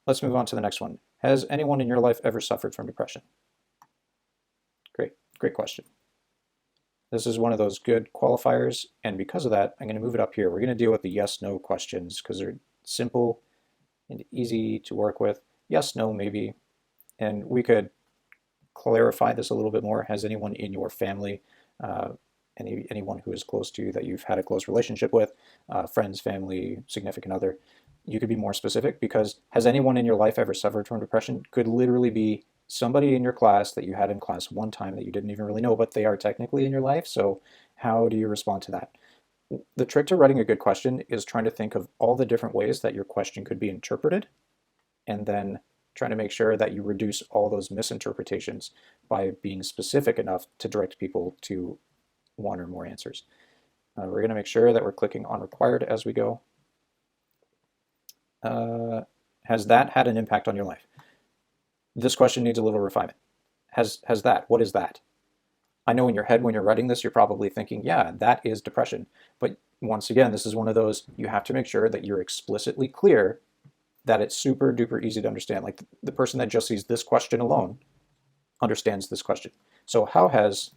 Let's move on to the next one. Has anyone in your life ever suffered from depression? Great question. This is one of those good qualifiers, and because of that, I'm going to move it up here. We're going to deal with the yes/no questions because they're simple and easy to work with. Yes, no, maybe. And we could clarify this a little bit more. Has anyone in your family, uh, anyone who is close to you that you've had a close relationship with, friends, family, significant other, you could be more specific because has anyone in your life ever suffered from depression could literally be somebody in your class that you had in class one time that you didn't even really know, but they are technically in your life. So how do you respond to that? The trick to writing a good question is trying to think of all the different ways that your question could be interpreted and then trying to make sure that you reduce all those misinterpretations by being specific enough to direct people to one or more answers. We're going to make sure that we're clicking on required as we go. Has that had an impact on your life? This question needs a little refinement. Has that? What is that? I know in your head when you're writing this, you're probably thinking, yeah, that is depression. But once again, this is one of those, you have to make sure that you're explicitly clear that it's super duper easy to understand. Like the person that just sees this question alone understands this question. So how has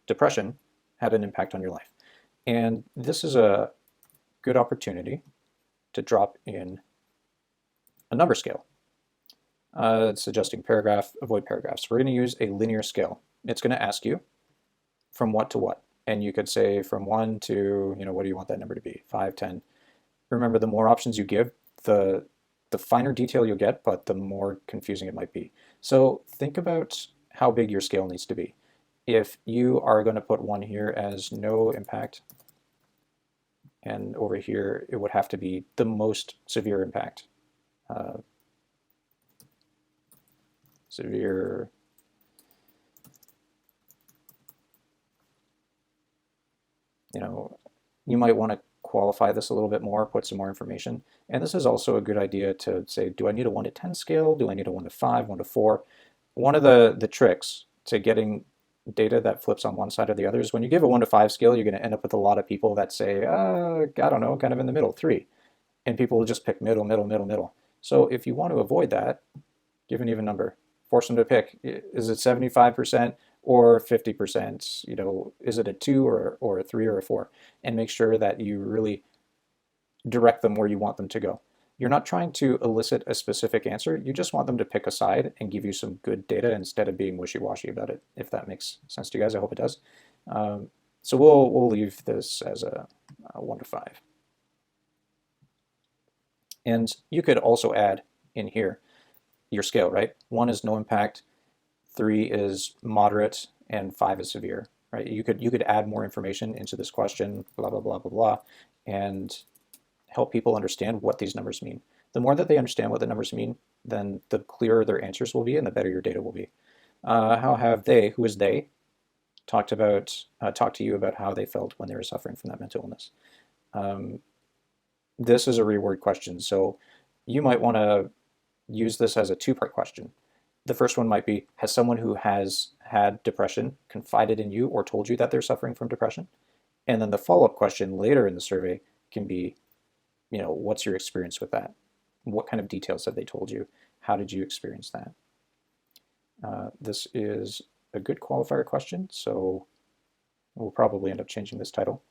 depression had an impact on your life? And this is a good opportunity to drop in a number scale. It's adjusting paragraph, avoid paragraphs. We're going to use a linear scale. It's going to ask you from what to what. And you could say from 1 to, what do you want that number to be? 5, 10. Remember, the more options you give, the finer detail you'll get, but the more confusing it might be. So think about how big your scale needs to be. If you are going to put 1 here as no impact, and over here it would have to be the most severe impact. Severe you might want to qualify this a little bit more, put some more information. And this is also a good idea to say, do I need a 1 to 10 scale? Do I need a 1 to 5, 1 to 4? One of the tricks to getting data that flips on one side or the other is when you give a 1 to 5 scale, you're going to end up with a lot of people that say, I don't know, kind of in the middle, 3. And people will just pick middle, middle, middle, middle. So if you want to avoid that, give an even number. Force them to pick, is it 75%? Or 50%, is it a 2 or a 3 or a 4? And make sure that you really direct them where you want them to go. You're not trying to elicit a specific answer, you just want them to pick a side and give you some good data instead of being wishy-washy about it, if that makes sense to you guys. I hope it does. So we'll leave this as a 1 to 5. And you could also add in here your scale, right? 1 is no impact, 3 is moderate, and 5 is severe, right? You could add more information into this question, blah, blah, blah, blah, blah, and help people understand what these numbers mean. The more that they understand what the numbers mean, then the clearer their answers will be and the better your data will be. How have they, who is they, talked to you about how they felt when they were suffering from that mental illness? This is a reword question, so you might want to use this as a 2-part question. The first one might be, has someone who has had depression confided in you or told you that they're suffering from depression? And then the follow-up question later in the survey can be, what's your experience with that? What kind of details have they told you? How did you experience that? This is a good qualifier question, so we'll probably end up changing this title.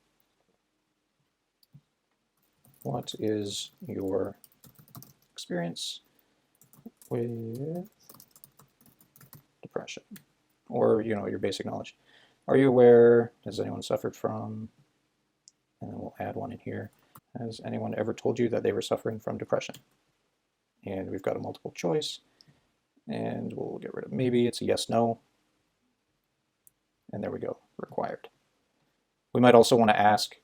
What is your experience with depression? Or, your basic knowledge. Are you aware? Has anyone suffered from? And then we'll add one in here. Has anyone ever told you that they were suffering from depression? And we've got a multiple choice. And we'll get rid of maybe. It's a yes, no. And there we go, required. We might also want to ask,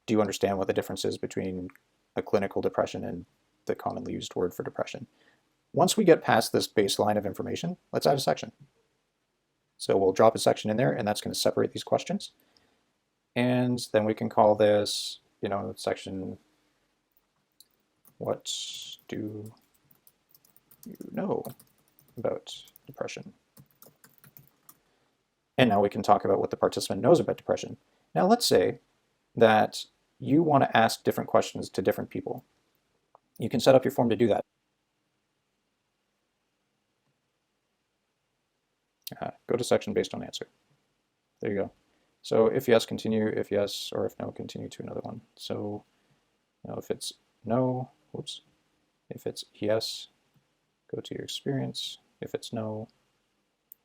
do you understand what the difference is between a clinical depression and the commonly used word for depression? Once we get past this baseline of information, let's add a section. So we'll drop a section in there, and that's going to separate these questions. And then we can call this, section, what do you know about depression? And now we can talk about what the participant knows about depression. Now let's say that you want to ask different questions to different people. You can set up your form to do that. Go to section based on answer. There you go. So if yes, continue. If yes, or if no, continue to another one. So if it's no, whoops. If it's yes, go to your experience. If it's no,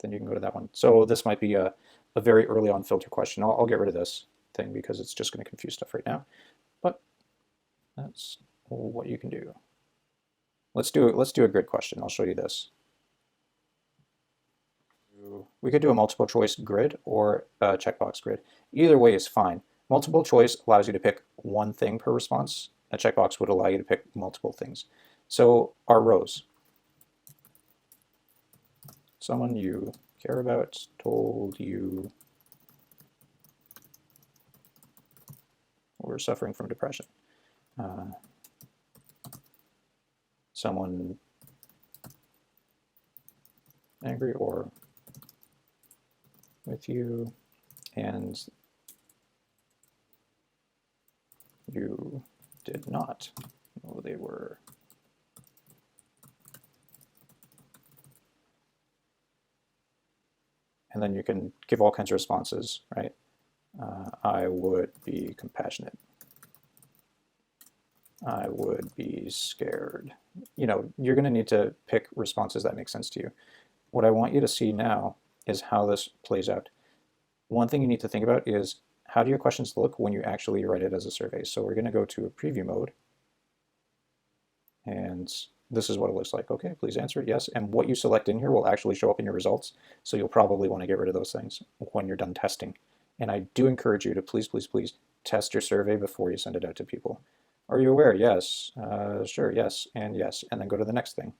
then you can go to that one. So this might be a very early on filter question. I'll get rid of this thing because it's just going to confuse stuff right now. But that's what you can do. Let's do a grid question. I'll show you this. We could do a multiple choice grid or a checkbox grid. Either way is fine. Multiple choice allows you to pick one thing per response. A checkbox would allow you to pick multiple things. So our rows. Someone you care about told you we're suffering from depression. Someone angry or with you, and you did not know they were. And then you can give all kinds of responses, right? I would be compassionate. I would be scared. You're going to need to pick responses that make sense to you. What I want you to see now is how this plays out. One thing you need to think about is how do your questions look when you actually write it as a survey? So we're going to go to a preview mode, and this is what it looks like. Okay, please answer yes. And what you select in here will actually show up in your results. So you'll probably want to get rid of those things when you're done testing. And I do encourage you to please, please, please test your survey before you send it out to people. Are you aware? Yes. Sure, yes, and then go to the next thing.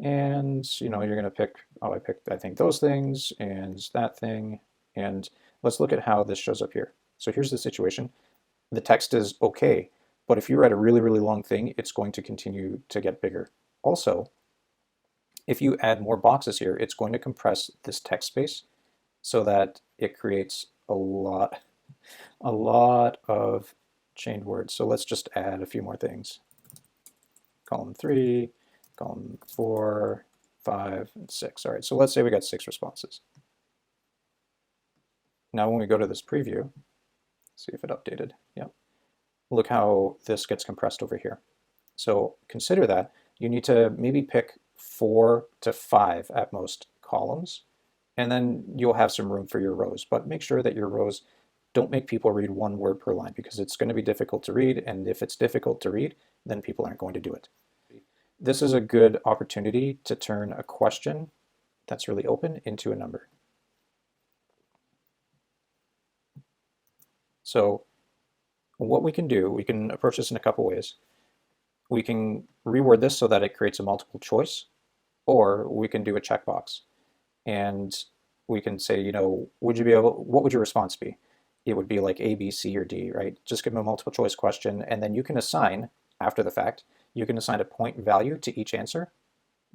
And you're going to pick, I picked, I think, those things and that thing. And let's look at how this shows up here. So here's the situation. The text is okay, but if you write a really, really long thing, it's going to continue to get bigger. Also, if you add more boxes here, it's going to compress this text space so that it creates a lot of chained words. So let's just add a few more things. Column 3, column 4, 5, and 6. All right, so let's say we got 6 responses. Now when we go to this preview, see if it updated. Yep. Look how this gets compressed over here. So consider that you need to maybe pick 4 to 5 at most columns, and then you'll have some room for your rows. But make sure that your rows don't make people read 1 word per line, because it's going to be difficult to read, and if it's difficult to read, then people aren't going to do it. This is a good opportunity to turn a question that's really open into a number. So what we can do, we can approach this in a couple ways. We can reword this so that it creates a multiple choice, or we can do a checkbox. And we can say, what would your response be? It would be like A, B, C, or D, right? Just give them a multiple choice question, and then you can assign, after the fact, you can assign a point value to each answer.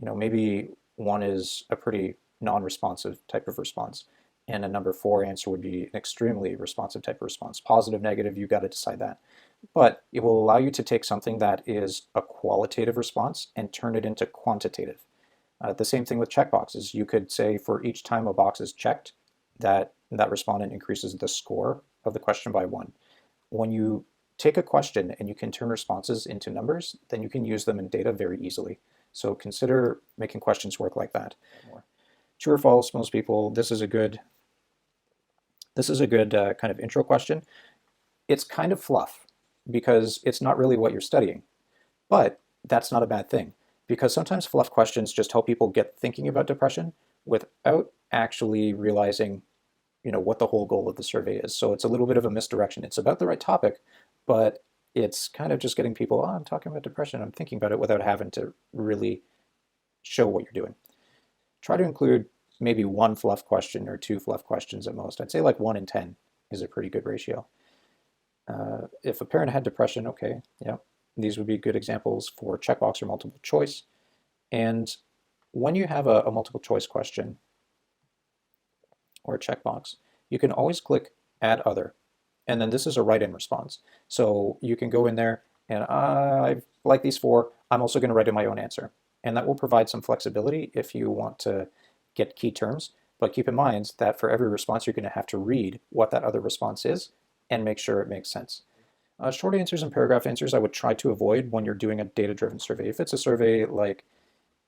Maybe 1 is a pretty non-responsive type of response, and a number 4 answer would be an extremely responsive type of response. Positive, negative, you've got to decide that. But it will allow you to take something that is a qualitative response and turn it into quantitative. The same thing with checkboxes. You could say for each time a box is checked, that respondent increases the score of the question by 1. When you take a question and you can turn responses into numbers, then you can use them in data very easily. So consider making questions work like that. True or false, most people, this is a good kind of intro question. It's kind of fluff because it's not really what you're studying, but that's not a bad thing, because sometimes fluff questions just help people get thinking about depression without actually realizing what the whole goal of the survey is. So it's a little bit of a misdirection. It's about the right topic, but it's kind of just getting people, I'm talking about depression, I'm thinking about it, without having to really show what you're doing. Try to include maybe 1 fluff question or 2 fluff questions at most. I'd say like 1 in 10 is a pretty good ratio. If a parent had depression, okay, yeah, these would be good examples for checkbox or multiple choice. And when you have a multiple choice question or a checkbox, you can always click Add Other. And then this is a write-in response. So you can go in there and I like these 4. I'm also going to write in my own answer. And that will provide some flexibility if you want to get key terms, but keep in mind that for every response, you're going to have to read what that other response is and make sure it makes sense. Short answers and paragraph answers I would try to avoid when you're doing a data-driven survey. If it's a survey like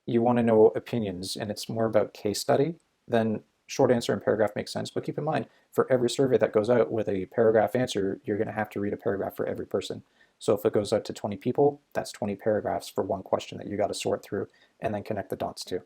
you want to know opinions and it's more about case study, then short answer and paragraph makes sense. But keep in mind, for every survey that goes out with a paragraph answer, you're going to have to read a paragraph for every person. So if it goes out to 20 people, that's 20 paragraphs for one question that you got to sort through and then connect the dots to.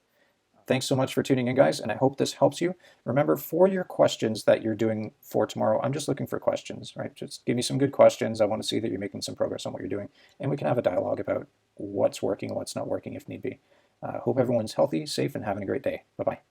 Thanks so much for tuning in, guys, and I hope this helps you. Remember, for your questions that you're doing for tomorrow, I'm just looking for questions, right? Just give me some good questions. I want to see that you're making some progress on what you're doing, and we can have a dialogue about what's working and what's not working if need be. Hope everyone's healthy, safe, and having a great day. Bye-bye.